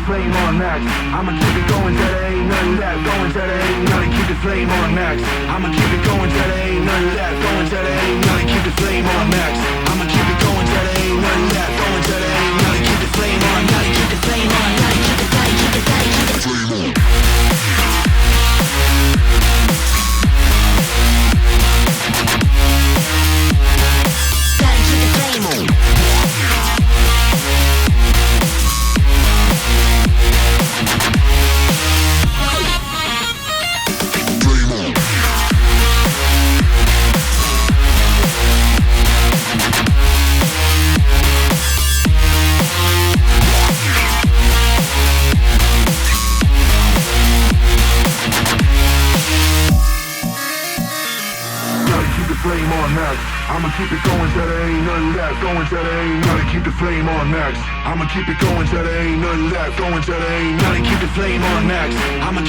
the flame on max. I'ma keep it going till there ain't none left. Going till there ain't none. Keep the flame on max. I'ma keep it going till there ain't none left. Going till there ain't none. Keep the flame on max. I'ma keep it going till there ain't none left. Going till there ain't none. Keep the flame on. Gotta keep the flame on. Gotta keep the flame. Keep the flame. Keep the flame on. Gotta keep the flame on. Flame on max. I'ma keep it going till there ain't nothing left. Going till there ain't nothing. Keep the flame on max. I'ma keep it going till there ain't nothing left. Going till there ain't nothing. Keep the flame on max. I'ma